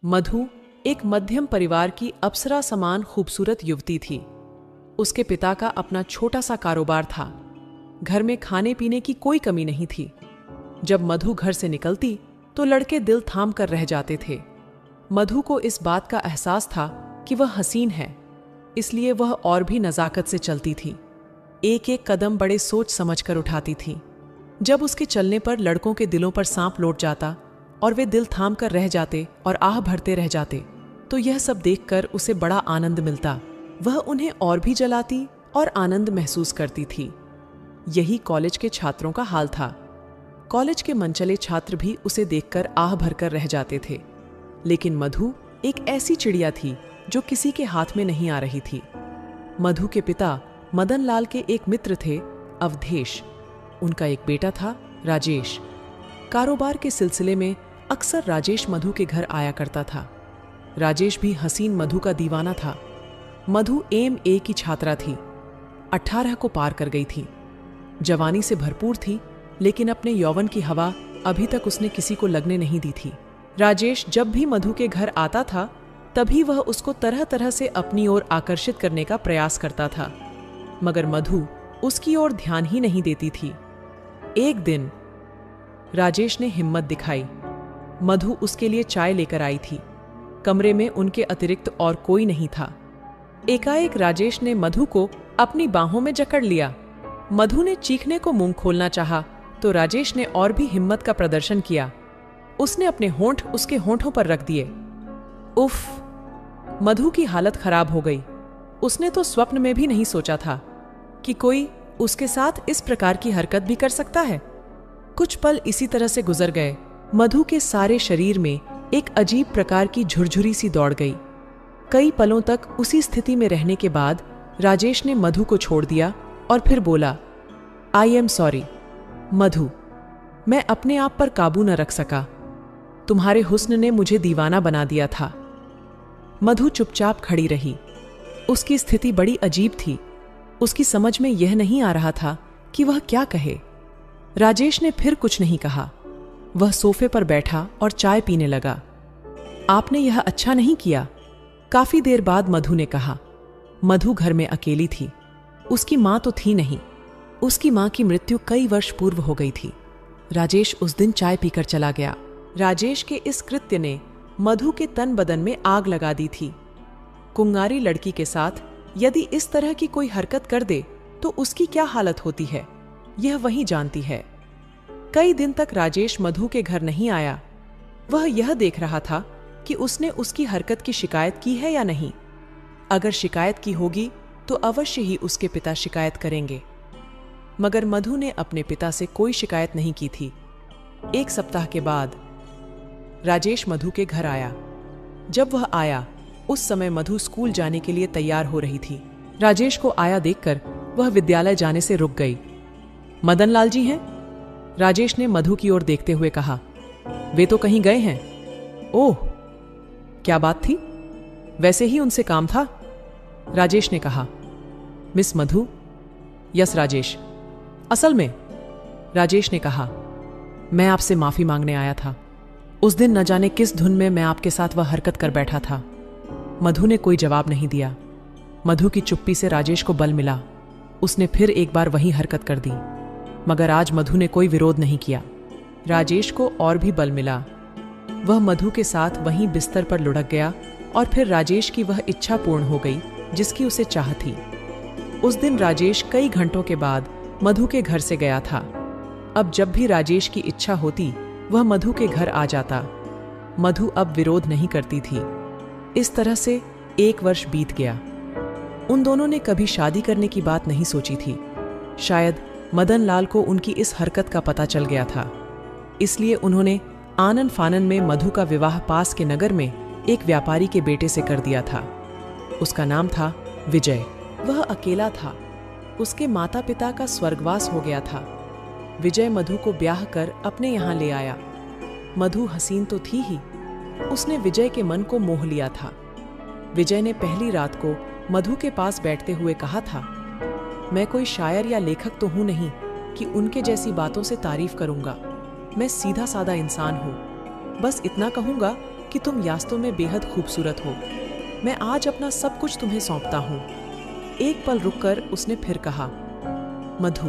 मधु एक मध्यम परिवार की अप्सरा समान खूबसूरत युवती थी। उसके पिता का अपना छोटा सा कारोबार था। घर में खाने पीने की कोई कमी नहीं थी। जब मधु घर से निकलती तो लड़के दिल थाम कर रह जाते थे। मधु को इस बात का एहसास था कि वह हसीन है, इसलिए वह और भी नजाकत से चलती थी। एक एक कदम बड़े सोच समझ कर उठाती थी। जब उसके चलने पर लड़कों के दिलों पर सांप लौट जाता और वे दिल थाम कर रह जाते और आह भरते रह जाते, तो यह सब देखकर उसे बड़ा आनंद मिलता। वह उन्हें और भी जलाती और आनंद महसूस करती थी। यही कॉलेज के छात्रों का हाल था। कॉलेज के मनचले छात्र भी उसे देखकर आह भरकर रह जाते थे। लेकिन मधु एक ऐसी चिड़िया थी जो किसी के हाथ में नहीं आ रही थी। मधु के पिता मदन लाल के एक मित्र थे, अवधेश। उनका एक बेटा था, राजेश। कारोबार के सिलसिले में अक्सर राजेश मधु के घर आया करता था। राजेश भी हसीन मधु का दीवाना था। मधु MA की छात्रा थी। 18 को पार कर गई थी। जवानी से भरपूर थी, लेकिन अपने यौवन की हवा अभी तक उसने किसी को लगने नहीं दी थी। राजेश जब भी मधु के घर आता था, तभी वह उसको तरह तरह से अपनी ओर आकर्षित करने का प्रयास करता था, मगर मधु उसकी ओर ध्यान ही नहीं देती थी। एक दिन राजेश ने हिम्मत दिखाई। मधु उसके लिए चाय लेकर आई थी। कमरे में उनके अतिरिक्त और कोई नहीं था। एकाएक राजेश ने मधु को अपनी बाहों में जकड़ लिया। मधु ने चीखने को मुंह खोलना चाहा, तो राजेश ने और भी हिम्मत का प्रदर्शन किया। उसने अपने होंठ उसके होंठों पर रख दिए। उफ! मधु की हालत खराब हो गई। उसने तो स्वप्न में भी नहीं सोचा था कि कोई उसके साथ इस प्रकार की हरकत भी कर सकता है। कुछ पल इसी तरह से गुजर गए। मधु के सारे शरीर में एक अजीब प्रकार की झुरझुरी सी दौड़ गई। कई पलों तक उसी स्थिति में रहने के बाद राजेश ने मधु को छोड़ दिया और फिर बोला, आई एम सॉरी मधु, मैं अपने आप पर काबू न रख सका। तुम्हारे हुस्न ने मुझे दीवाना बना दिया था। मधु चुपचाप खड़ी रही। उसकी स्थिति बड़ी अजीब थी। उसकी समझ में यह नहीं आ रहा था कि वह क्या कहे। राजेश ने फिर कुछ नहीं कहा। वह सोफे पर बैठा और चाय पीने लगा। आपने यह अच्छा नहीं किया, काफी देर बाद मधु ने कहा। मधु घर में अकेली थी। उसकी मां तो थी नहीं। उसकी मां की मृत्यु कई वर्ष पूर्व हो गई थी। राजेश उस दिन चाय पीकर चला गया। राजेश के इस कृत्य ने मधु के तन बदन में आग लगा दी थी। कुंवारी लड़की के साथ यदि इस तरह की कोई हरकत कर दे तो उसकी क्या हालत होती है, यह वही जानती है। कई दिन तक राजेश मधु के घर नहीं आया। वह यह देख रहा था कि उसने उसकी हरकत की शिकायत की है या नहीं। अगर शिकायत की होगी तो अवश्य ही उसके पिता शिकायत करेंगे। मगर मधु ने अपने पिता से कोई शिकायत नहीं की थी। एक सप्ताह के बाद राजेश मधु के घर आया। जब वह आया, उस समय मधु स्कूल जाने के लिए तैयार हो रही थी। राजेश को आया देखकर वह विद्यालय जाने से रुक गई। मदन लाल जी हैं? राजेश ने मधु की ओर देखते हुए कहा। वे तो कहीं गए हैं। ओह, क्या बात थी? वैसे ही उनसे काम था, राजेश ने कहा। मिस मधु? यस राजेश। असल में, राजेश ने कहा, मैं आपसे माफी मांगने आया था। उस दिन न जाने किस धुन में मैं आपके साथ वह हरकत कर बैठा था। मधु ने कोई जवाब नहीं दिया। मधु की चुप्पी से राजेश को बल मिला। उसने फिर एक बार वही हरकत कर दी, मगर आज मधु ने कोई विरोध नहीं किया। राजेश को और भी बल मिला। वह मधु के साथ वहीं बिस्तर पर लुढ़क गया और फिर राजेश की वह इच्छा पूर्ण हो गई जिसकी उसे चाह थी। उस दिन राजेश कई घंटों के बाद मधु के घर से गया था। अब जब भी राजेश की इच्छा होती वह मधु के घर आ जाता। मधु अब विरोध नहीं करती थी। इस तरह से 1 वर्ष बीत गया। उन दोनों ने कभी शादी करने की बात नहीं सोची थी। शायद मदन लाल को उनकी इस हरकत का पता चल गया था, इसलिए उन्होंने आनन फानन में मधु का विवाह पास के नगर में एक व्यापारी के बेटे से कर दिया था। उसका नाम था विजय। वह अकेला था। उसके माता पिता का स्वर्गवास हो गया था। विजय मधु को ब्याह कर अपने यहाँ ले आया। मधु हसीन तो थी ही, उसने विजय के मन को मोह लिया था। विजय ने पहली रात को मधु के पास बैठते हुए कहा था, मैं कोई शायर या लेखक तो हूं नहीं कि उनके जैसी बातों से तारीफ करूंगा। मैं सीधा सादा इंसान हूं। बस इतना कहूंगा कि तुम यास्तों में बेहद खूबसूरत हो। मैं आज अपना सब कुछ तुम्हें सौंपता हूं। एक पल रुककर उसने फिर कहा, मधु,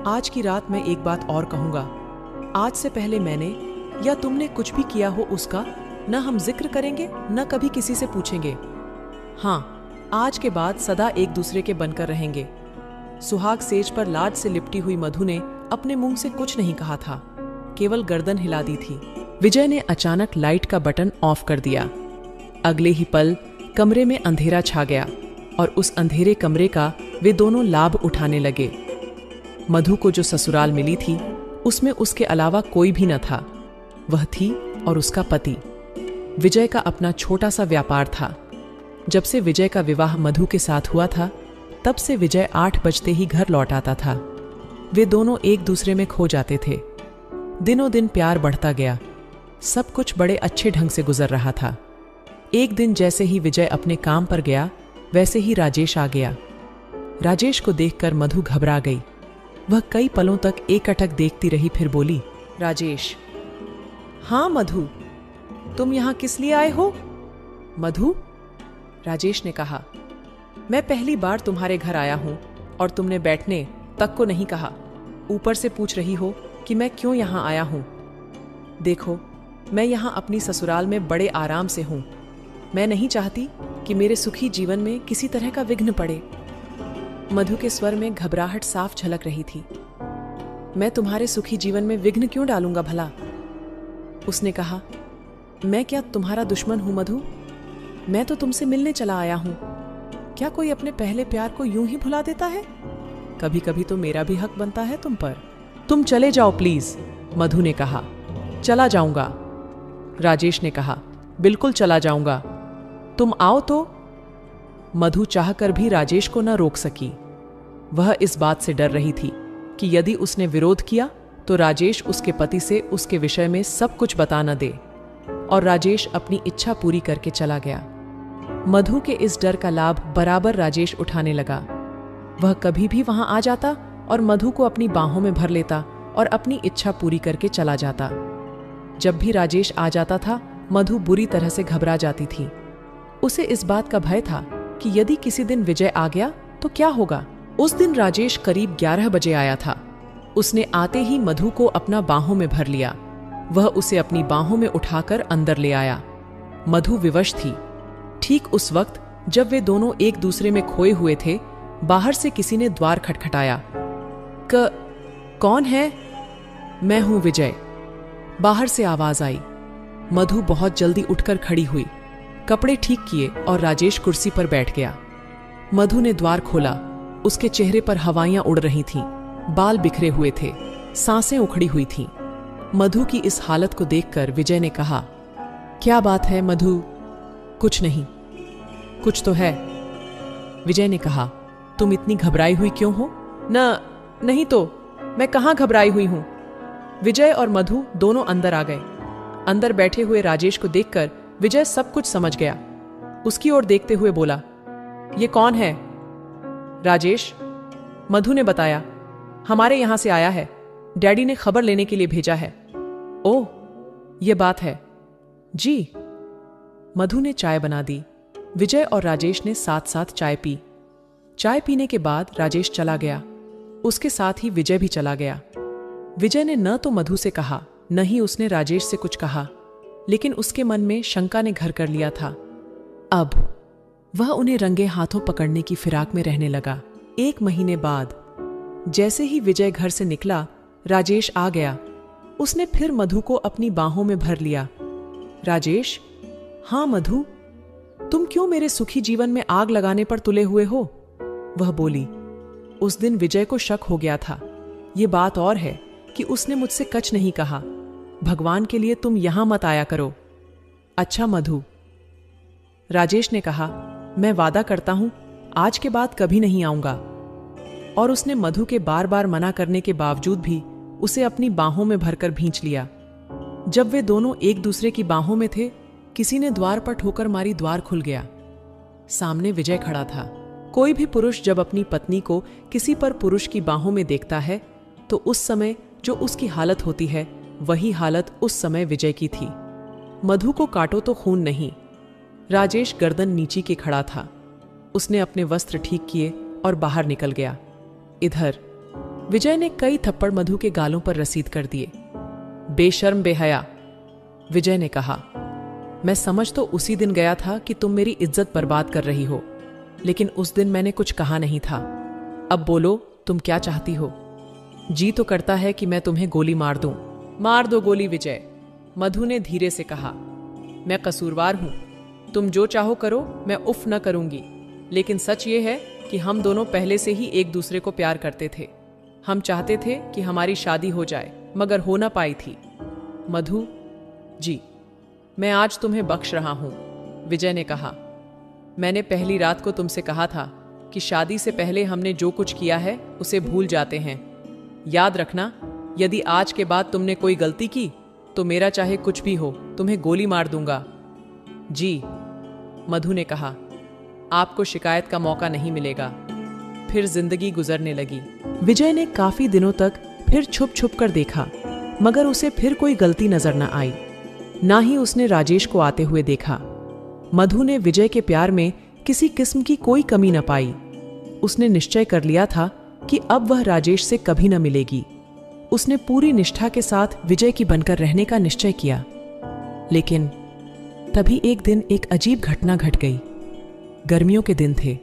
आज की रात मैं एक बात और कहूंगा। आज से पहले मैंने या तुमने कुछ भी किया हो उसका न हम जिक्र करेंगे न कभी किसी से पूछेंगे। हाँ, आज के बाद सदा एक दूसरे के बनकर रहेंगे। सुहाग सेज पर लाज से लिपटी हुई मधु ने अपने मुंह से कुछ नहीं कहा था, केवल गर्दन हिला दी थी। विजय ने अचानक लाइट का बटन ऑफ कर दिया। अगले ही पल कमरे में अंधेरा छा गया और उस अंधेरे कमरे का वे दोनों लाभ उठाने लगे। मधु को जो ससुराल मिली थी उसमें उसके अलावा कोई भी न था। वह थी और उसका पति। विजय का अपना छोटा सा व्यापार था। जब से विजय का विवाह मधु के साथ हुआ था तब से विजय 8 बजते ही घर लौट आता था। वे दोनों एक दूसरे में खो जाते थे। दिनों दिन प्यार बढ़ता गया। सब कुछ बड़े अच्छे ढंग से गुजर रहा था। एक दिन जैसे ही विजय अपने काम पर गया वैसे ही राजेश आ गया। राजेश को देखकर मधु घबरा गई। वह कई पलों तक एकटक देखती रही, फिर बोली, राजेश। हाँ मधु, तुम यहां किस लिए आए हो? मधु, राजेश ने कहा, मैं पहली बार तुम्हारे घर आया हूं और तुमने बैठने तक को नहीं कहा। ऊपर से पूछ रही हो कि मैं क्यों यहां आया हूं। देखो, मैं यहां अपनी ससुराल में बड़े आराम से हूं। मैं नहीं चाहती कि मेरे सुखी जीवन में किसी तरह का विघ्न पड़े। मधु के स्वर में घबराहट साफ झलक रही थी। मैं तुम्हारे सुखी जीवन में विघ्न क्यों डालूंगा भला? उसने कहा, मैं क्या तुम्हारा दुश्मन हूं मधु? मैं तो तुमसे मिलने चला आया हूं। क्या कोई अपने पहले प्यार को यूं ही भुला देता है? कभी कभी तो मेरा भी हक बनता है तुम पर। तुम चले जाओ प्लीज, मधु ने कहा। चला जाऊंगा, राजेश ने कहा। बिल्कुल चला जाऊंगा, तुम आओ तो। मधु चाहकर भी राजेश को न रोक सकी। वह इस बात से डर रही थी कि यदि उसने विरोध किया तो राजेश उसके पति से उसके विषय में सब कुछ बता न दे और राजेश अपनी इच्छा पूरी करके चला गया। मधु के इस डर का लाभ बराबर राजेश उठाने लगा। वह कभी भी वहां आ जाता और मधु को अपनी बाहों में भर लेता और अपनी इच्छा पूरी करके चला जाता। जब भी राजेश आ जाता था मधु बुरी तरह से घबरा जाती थी। उसे इस बात का भय था कि यदि किसी दिन विजय आ गया तो क्या होगा। उस दिन राजेश करीब 11 बजे आया था। उसने आते ही मधु को अपना बाहों में भर लिया। वह उसे अपनी बाहों में उठाकर अंदर ले आया। मधु विवश थी। ठीक उस वक्त जब वे दोनों एक दूसरे में खोए हुए थे, बाहर से किसी ने द्वार खटखटाया। कौन है? मैं हूं विजय, बाहर से आवाज आई। मधु बहुत जल्दी उठकर खड़ी हुई, कपड़े ठीक किए और राजेश कुर्सी पर बैठ गया। मधु ने द्वार खोला। उसके चेहरे पर हवाइयां उड़ रही थीं, बाल बिखरे हुए थे, सांसें उखड़ी हुई थीं। मधु की इस हालत को देखकर विजय ने कहा, क्या बात है मधु? कुछ नहीं। कुछ तो है, विजय ने कहा। तुम इतनी घबराई हुई क्यों हो? नहीं तो मैं कहां घबराई हुई हूं। विजय और मधु दोनों अंदर आ गए। अंदर बैठे हुए राजेश को देखकर विजय सब कुछ समझ गया। उसकी ओर देखते हुए बोला, ये कौन है? राजेश, मधु ने बताया, हमारे यहां से आया है। डैडी ने खबर लेने के लिए भेजा है। ओह, यह बात है। जी। मधु ने चाय बना दी। विजय और राजेश ने साथ साथ चाय पी। चाय पीने के बाद राजेश चला गया। उसके साथ ही विजय भी चला गया। विजय ने न तो मधु से कहा न ही उसने राजेश से कुछ कहा, लेकिन उसके मन में शंका ने घर कर लिया था। अब वह उन्हें रंगे हाथों पकड़ने की फिराक में रहने लगा। 1 महीने बाद जैसे ही विजय घर से निकला, राजेश आ गया। उसने फिर मधु को अपनी बाहों में भर लिया। राजेश, हाँ मधु, तुम क्यों मेरे सुखी जीवन में आग लगाने पर तुले हुए हो? वह बोली। उस दिन विजय को शक हो गया था। ये बात और है कि उसने मुझसे कच नहीं कहा। भगवान के लिए तुम यहां मत आया करो। अच्छा मधु, राजेश ने कहा, मैं वादा करता हूं आज के बाद कभी नहीं आऊंगा। और उसने मधु के बार बार मना करने के बावजूद भी उसे अपनी बाहों में भरकर भींच लिया। जब वे दोनों एक दूसरे की बाहों में थे, किसी ने द्वार पर ठोकर मारी। द्वार खुल गया। सामने विजय खड़ा था। कोई भी पुरुष जब अपनी पत्नी को किसी पर पुरुष की बाहों में देखता है तो उस समय जो उसकी हालत होती है वही हालत उस समय विजय की थी। मधु को काटो तो खून नहीं। राजेश गर्दन नीची के खड़ा था। उसने अपने वस्त्र ठीक किए और बाहर निकल गया। इधर विजय ने कई थप्पड़ मधु के गालों पर रसीद कर दिए। बेशर्म बेहया, विजय ने कहा। मैं समझ तो उसी दिन गया था कि तुम मेरी इज्जत बर्बाद कर रही हो, लेकिन उस दिन मैंने कुछ कहा नहीं था। अब बोलो, तुम क्या चाहती हो? जी तो करता है कि मैं तुम्हें गोली मार दूं। मार दो गोली विजय, मधु ने धीरे से कहा। मैं कसूरवार हूं, तुम जो चाहो करो, मैं उफ न करूंगी। लेकिन सच ये है कि हम दोनों पहले से ही एक दूसरे को प्यार करते थे। हम चाहते थे कि हमारी शादी हो जाए, मगर हो ना पाई थी। मधु जी, मैं आज तुम्हें बख्श रहा हूं, विजय ने कहा। मैंने पहली रात को तुमसे कहा था कि शादी से पहले हमने जो कुछ किया है उसे भूल जाते हैं। याद रखना, यदि आज के बाद तुमने कोई गलती की तो मेरा चाहे कुछ भी हो, तुम्हें गोली मार दूंगा। जी, मधु ने कहा। आपको शिकायत का मौका नहीं मिलेगा। फिर जिंदगी गुजरने लगी। विजय ने काफी दिनों तक फिर छुप छुप कर देखा, मगर उसे फिर कोई गलती नजर न आई। ना ही उसने राजेश को आते हुए देखा। मधु ने विजय के प्यार में किसी किस्म की कोई कमी न पाई। उसने निश्चय कर लिया था कि अब वह राजेश से कभी न मिलेगी। उसने पूरी निष्ठा के साथ विजय की बनकर रहने का निश्चय किया। लेकिन तभी एक दिन एक अजीब घटना घट गई। गर्मियों के दिन थे।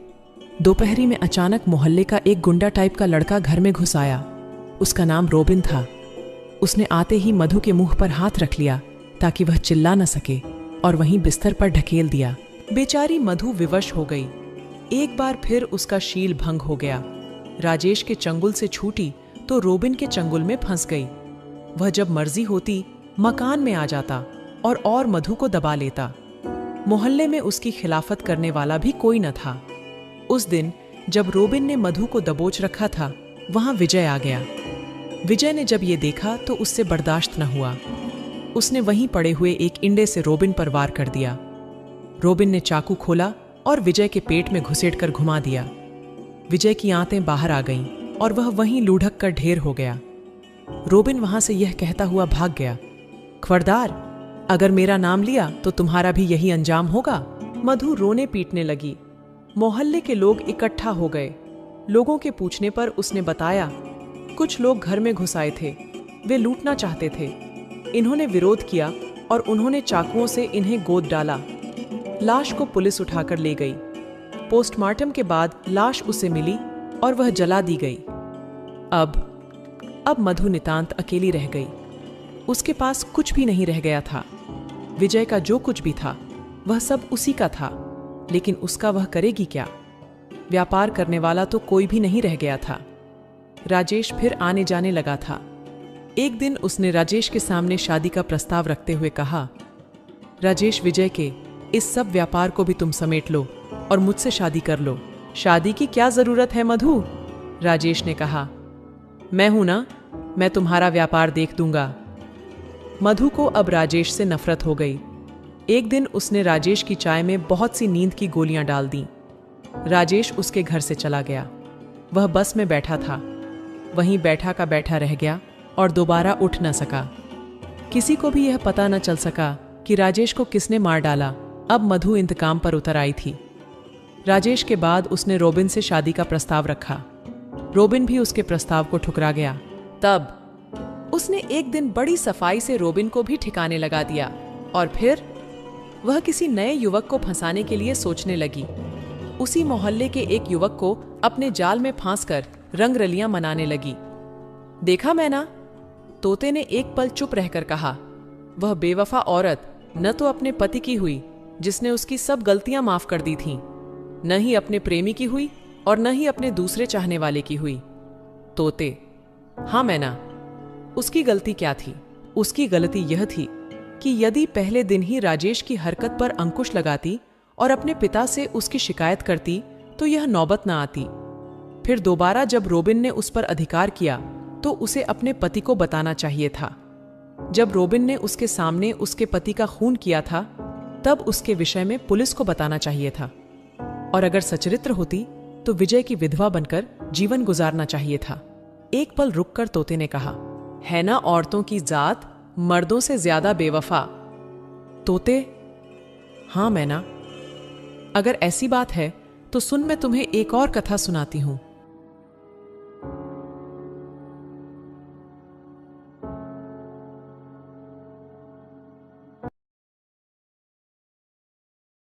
दोपहरी में अचानक मोहल्ले का एक गुंडा टाइप का लड़का घर में घुस आया। उसका नाम रोबिन था। उसने आते ही मधु के मुंह पर हाथ रख लिया ताकि वह चिल्ला न सके और वहीं बिस्तर पर ढकेल दिया। बेचारी मधु विवश हो गई। एक बार फिर उसका शील भंग हो गया। राजेश के चंगुल से छूटी तो रोबिन के चंगुल में फंस गई। वह जब मर्जी होती मकान में आ जाता और मधु को दबा लेता। मोहल्ले में उसकी खिलाफत करने वाला भी कोई न था। उस दिन जब रोबिन ने मधु को दबोच रखा था, वहां विजय आ गया। विजय ने जब ये देखा तो उससे बर्दाश्त न हुआ। उसने वहीं पड़े हुए एक इंडे से रोबिन पर वार कर दिया। रोबिन ने चाकू खोला और विजय के पेट में घुसेड़कर घुमा दिया। विजय की आंतें बाहर आ गईं और वह वहीं लुढ़क कर ढेर हो गया। रोबिन वहां से यह कहता हुआ भाग गया, खबरदार, अगर मेरा नाम लिया तो तुम्हारा भी यही अंजाम होगा। मधु रोने पीटने लगी। मोहल्ले के लोग इकट्ठा हो गए। लोगों के पूछने पर उसने बताया, कुछ लोग घर में घुस आए थे। वे लूटना चाहते थे। इन्होंने विरोध किया और उन्होंने चाकुओं से इन्हें गोद डाला। लाश को पुलिस उठाकर ले गई। पोस्टमार्टम के बाद लाश उसे मिली और वह जला दी गई। अब मधु नितांत अकेली रह गई। उसके पास कुछ भी नहीं रह गया था। विजय का जो कुछ भी था वह सब उसी का था, लेकिन उसका वह करेगी क्या? व्यापार करने वाला तो कोई भी नहीं रह गया था। राजेश फिर आने जाने लगा था। एक दिन उसने राजेश के सामने शादी का प्रस्ताव रखते हुए कहा, राजेश, विजय के इस सब व्यापार को भी तुम समेट लो और मुझसे शादी कर लो। शादी की क्या जरूरत है मधु? राजेश ने कहा, मैं हूं ना, मैं तुम्हारा व्यापार देख दूंगा। मधु को अब राजेश से नफरत हो गई। एक दिन उसने राजेश की चाय में बहुत सी नींद की गोलियां डाल दी। राजेश उसके घर से चला गया। वह बस में बैठा था। वहीं बैठा का बैठा रह गया और दोबारा उठ न सका। किसी को भी यह पता न चल सका कि राजेश को किसने मार डाला। अब मधु इंतकाम पर उतर आई थी। राजेश के बाद उसने रोबिन से शादी का प्रस्ताव रखा। रोबिन भी उसके प्रस्ताव को ठुकरा गया। तब उसने एक दिन बड़ी सफाई से रोबिन को भी ठिकाने लगा दिया और फिर वह किसी नए युवक को फंसाने के लिए सोचने लगी। उसी मोहल्ले के एक युवक को अपने जाल में फांसकर रंगरलियां मनाने लगी। देखा मैं ना, तोते ने एक पल चुप रहकर कहा। वह बेवफा औरत न तो अपने पति की हुई जिसने उसकी सब गलतियां माफ कर दी थीं, न ही अपने प्रेमी की हुई और न ही अपने दूसरे चाहने वाले की हुई। तोते, हाँ मैना, उसकी गलती क्या थी? उसकी गलती यह थी कि यदि पहले दिन ही राजेश की हरकत पर अंकुश लगाती और अपने पिता से उसकी शिकायत करती तो यह नौबत न आती। फिर दोबारा जब रोबिन ने उस पर अधिकार किया तो उसे अपने पति को बताना चाहिए था। जब रोबिन ने उसके सामने उसके पति का खून किया था तब उसके विषय में पुलिस को बताना चाहिए था। और अगर सचरित्र होती तो विजय की विधवा बनकर जीवन गुजारना चाहिए था। एक पल रुककर तोते ने कहा, है ना औरतों की जात मर्दों से ज्यादा बेवफा। तोते, हाँ मैना, अगर ऐसी बात है तो सुन, मैं तुम्हें एक और कथा सुनाती हूं।